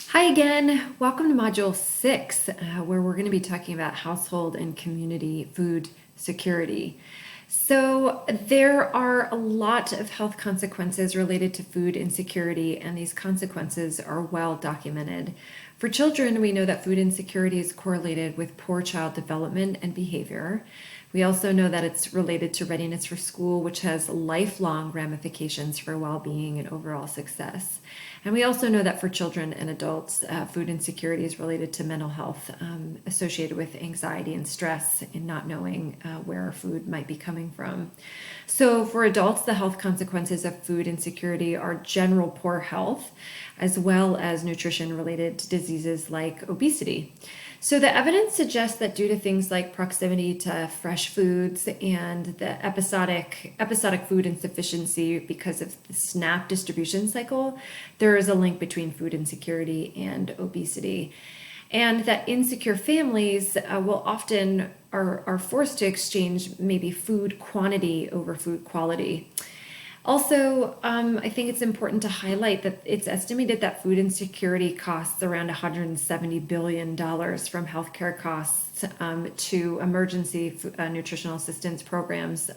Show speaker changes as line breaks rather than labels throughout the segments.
Hi again. Welcome to Module 6, where we're going to be talking about household and community food security. So, there are a lot of health consequences related to food insecurity, and these consequences are well documented. For children, we know that food insecurity is correlated with poor child development and behavior. We also know that it's related to readiness for school, which has lifelong ramifications for well being and overall success. And we also know that for children and adults, food insecurity is related to mental health associated with anxiety and stress in not knowing where our food might be coming from. So, for adults, the health consequences of food insecurity are general poor health, as well as nutrition related diseases like obesity. So the evidence suggests that due to things like proximity to fresh foods and the episodic food insufficiency because of the SNAP distribution cycle, there is a link between food insecurity and obesity. And that insecure families will often are forced to exchange maybe food quantity over food quality. Also, I think it's important to highlight that it's estimated that food insecurity costs around $170 billion from healthcare costs to emergency nutritional assistance programs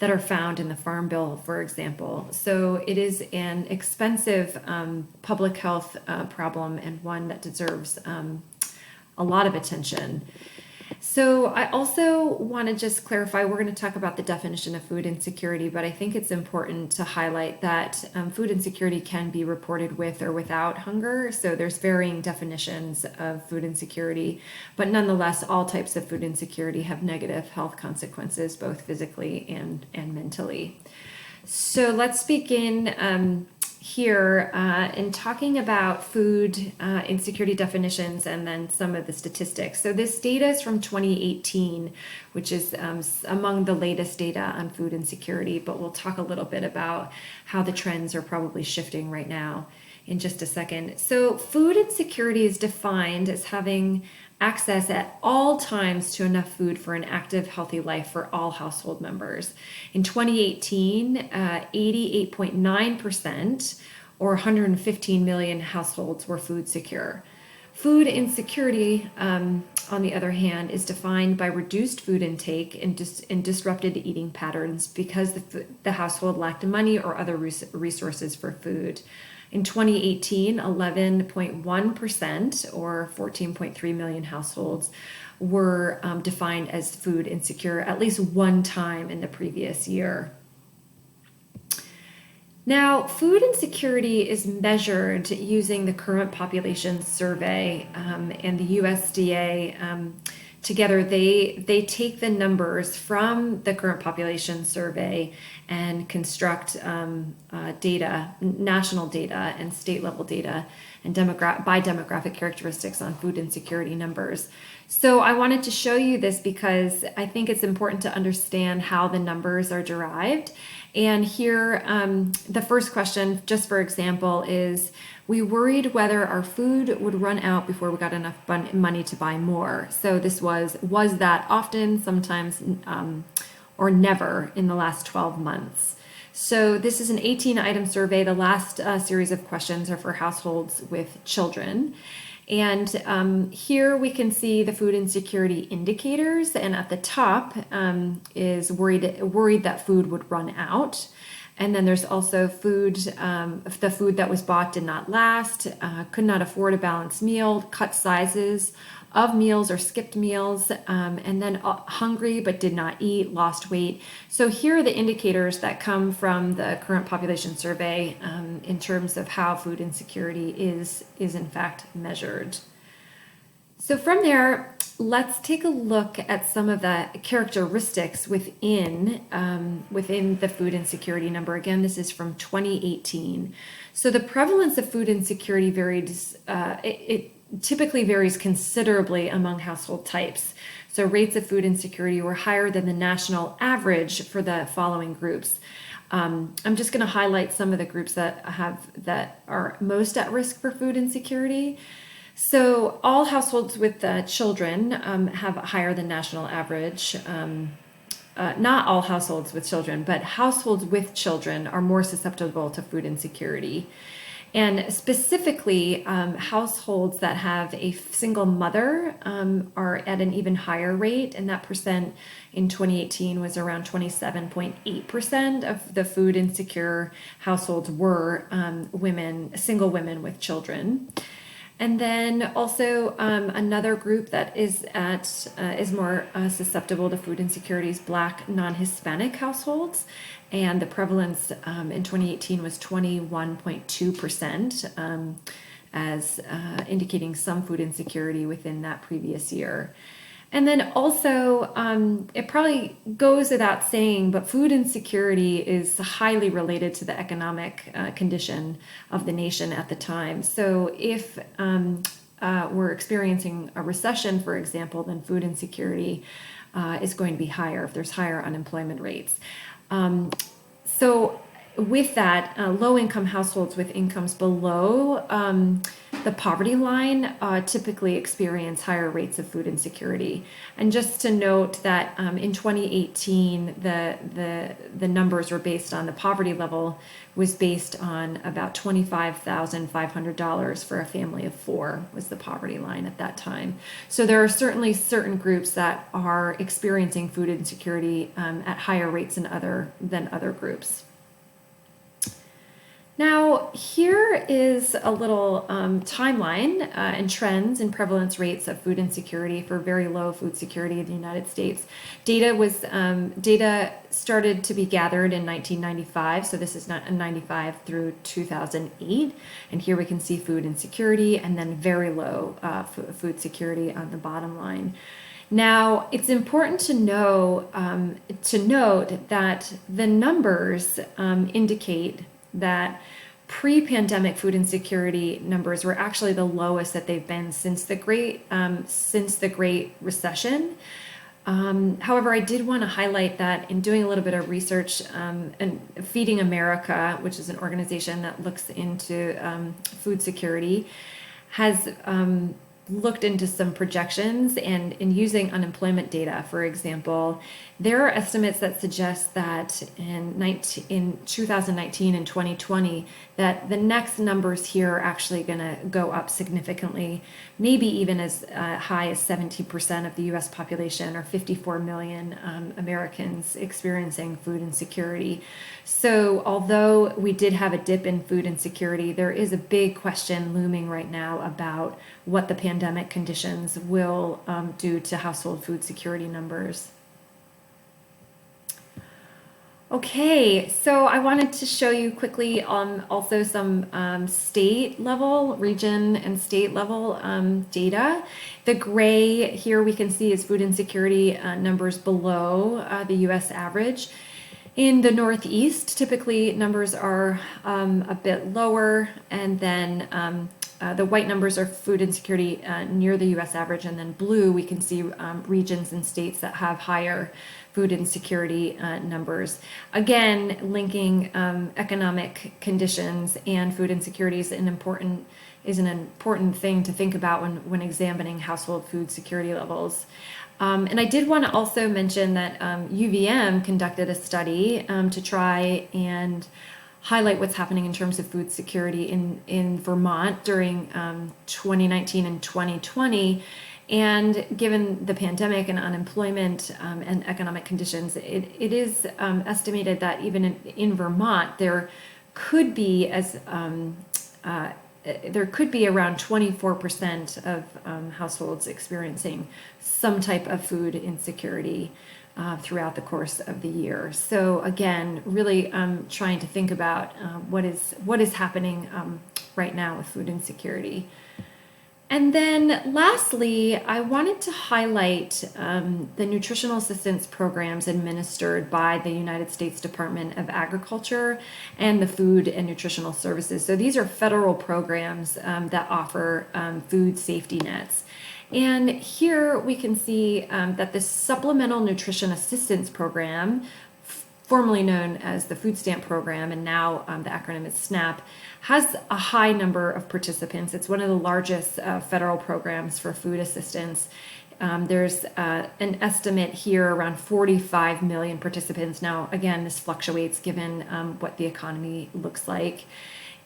that are found in the Farm Bill, for example. So it is an expensive public health problem and one that deserves a lot of attention. So I also want to just clarify, we're going to talk about the definition of food insecurity, but I think it's important to highlight that food insecurity can be reported with or without hunger. So there's varying definitions of food insecurity, but nonetheless, all types of food insecurity have negative health consequences, both physically and mentally. So let's begin here in talking about food insecurity definitions and then some of the statistics. So this data is from 2018, which is among the latest data on food insecurity, but we'll talk a little bit about how the trends are probably shifting right now in just a second. So food insecurity is defined as having access at all times to enough food for an active, healthy life for all household members. In 2018, 88.9%, or 115 million households, were food secure. Food insecurity, on the other hand, is defined by reduced food intake and disrupted eating patterns because the household lacked money or other resources for food. In 2018, 11.1%, or 14.3 million households, were defined as food insecure at least one time in the previous year. Now, food insecurity is measured using the Current Population Survey and the USDA. Together, they take the numbers from the Current Population Survey and construct data, national data and state level data, and by demographic characteristics on food insecurity numbers. So I wanted to show you this because I think it's important to understand how the numbers are derived. And here, the first question, just for example, is we worried whether our food would run out before we got enough money to buy more. So this was that often, sometimes, or never in the last 12 months. So this is an 18-item survey. The last series of questions are for households with children. And here we can see the food insecurity indicators. And at the top is worried that food would run out. And then there's also food, the food that was bought did not last, could not afford a balanced meal, cut sizes of meals or skipped meals, and then hungry but did not eat, lost weight. So here are the indicators that come from the Current Population Survey in terms of how food insecurity is in fact measured. So from there, let's take a look at some of the characteristics within the food insecurity number. Again, this is from 2018. So the prevalence of food insecurity varies. It typically varies considerably among household types. So rates of food insecurity were higher than the national average for the following groups. I'm just going to highlight some of the groups that are most at risk for food insecurity. So all households with children have a higher than national average. Not all households with children, but households with children are more susceptible to food insecurity. And specifically, households that have a single mother are at an even higher rate, and that percent in 2018 was around 27.8% of the food insecure households were single women with children. And then also another group that is more susceptible to food insecurity is Black non-Hispanic households, and the prevalence in 2018 was 21.2%, as indicating some food insecurity within that previous year. And then also, it probably goes without saying, but food insecurity is highly related to the economic condition of the nation at the time. So if we're experiencing a recession, for example, then food insecurity is going to be higher if there's higher unemployment rates. So with that, low-income households with incomes below the poverty line typically experience higher rates of food insecurity. And just to note that in 2018, the numbers were based on the poverty level was based on about $25,500 for a family of four was the poverty line at that time. So there are certainly certain groups that are experiencing food insecurity at higher rates than other groups. Now, here is a little timeline and trends in prevalence rates of food insecurity for very low food security in the United States. Data started to be gathered in 1995, so this is not 95 through 2008. And here we can see food insecurity and then very low food security on the bottom line. Now, it's important to note that the numbers indicate that pre-pandemic food insecurity numbers were actually the lowest that they've been since the Great Recession. However, I did want to highlight that in doing a little bit of research, and Feeding America, which is an organization that looks into food security, has looked into some projections, and in using unemployment data, for example, there are estimates that suggest that in 2019 and 2020, that the next numbers here are actually going to go up significantly, maybe even as high as 70% of the U.S. population, or 54 million Americans experiencing food insecurity. So although we did have a dip in food insecurity, there is a big question looming right now about what the pandemic conditions will do to household food security numbers. Okay, so I wanted to show you quickly also some region and state level data. The gray here we can see is food insecurity numbers below the U.S. average. In the Northeast, typically numbers are a bit lower, and then the white numbers are food insecurity near the U.S. average, and then blue we can see regions and states that have higher food insecurity numbers. Again, linking economic conditions and food insecurity is an important thing to think about when examining household food security levels. And I did want to also mention that UVM conducted a study to try and highlight what's happening in terms of food security in Vermont during 2019 and 2020. And given the pandemic and unemployment and economic conditions, it is estimated that even in Vermont, there could be around 24% of households experiencing some type of food insecurity throughout the course of the year. So again, really trying to think about what is happening right now with food insecurity. And then lastly, I wanted to highlight the nutritional assistance programs administered by the United States Department of Agriculture and the Food and Nutritional Services. So these are federal programs that offer food safety nets. And here we can see that the Supplemental Nutrition Assistance Program, formerly known as the Food Stamp Program, and now the acronym is SNAP, has a high number of participants. It's one of the largest federal programs for food assistance. There's an estimate here around 45 million participants. Now, again, this fluctuates given what the economy looks like.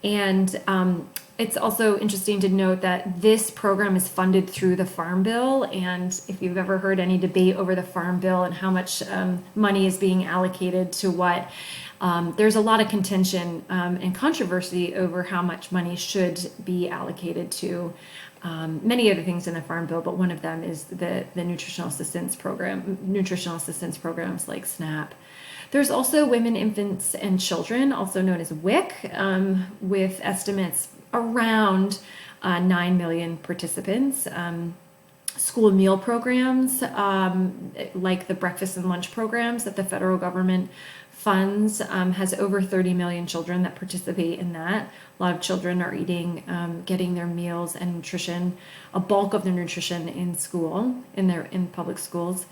And it's also interesting to note that this program is funded through the Farm Bill. And if you've ever heard any debate over the Farm Bill and how much money is being allocated to what, there's a lot of contention and controversy over how much money should be allocated to many other things in the Farm Bill, but one of them is the nutritional assistance programs like SNAP. There's also Women, Infants, and Children, also known as WIC, with estimates around 9 million participants. School meal programs, like the breakfast and lunch programs that the federal government funds, has over 30 million children that participate in that. A lot of children are eating, getting their meals and nutrition, a bulk of their nutrition in school, in public schools.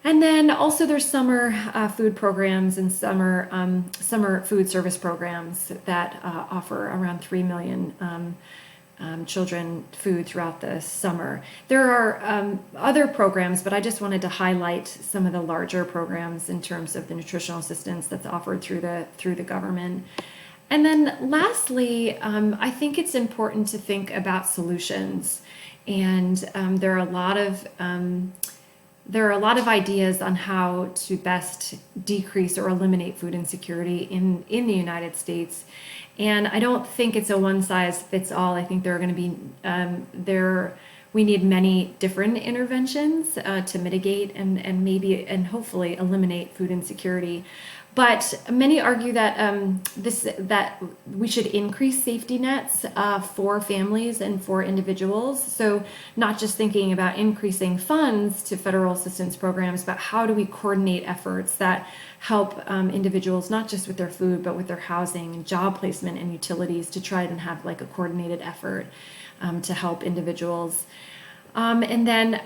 And then also there's summer food programs and summer food service programs that offer around 3 million children food throughout the summer. There are other programs, but I just wanted to highlight some of the larger programs in terms of the nutritional assistance that's offered through the government. And then lastly, I think it's important to think about solutions. And there are a lot of ideas on how to best decrease or eliminate food insecurity in the United States. And I don't think it's a one size fits all. I think there are going to be we need many different interventions to mitigate and hopefully eliminate food insecurity. But many argue that that we should increase safety nets for families and for individuals. So not just thinking about increasing funds to federal assistance programs, but how do we coordinate efforts that help individuals not just with their food, but with their housing and job placement and utilities, to try and have like a coordinated effort to help individuals. And then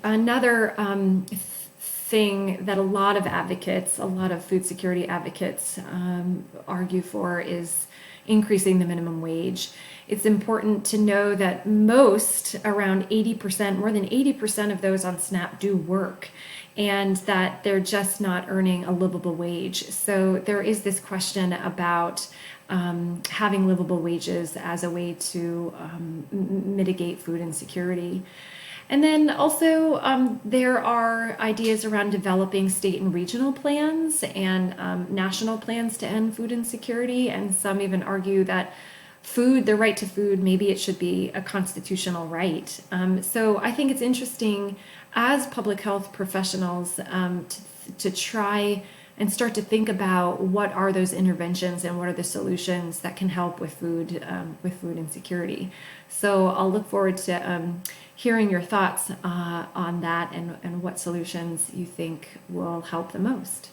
another thing that a lot of food security advocates argue for is increasing the minimum wage. It's important to know that more than 80% of those on SNAP do work, and that they're just not earning a livable wage. So there is this question about having livable wages as a way to mitigate food insecurity. And then also there are ideas around developing state and regional plans and national plans to end food insecurity. And some even argue that the right to food, maybe it should be a constitutional right. So I think it's interesting as public health professionals to try and start to think about what are those interventions and what are the solutions that can help with food insecurity. So I'll look forward to hearing your thoughts on that and what solutions you think will help the most.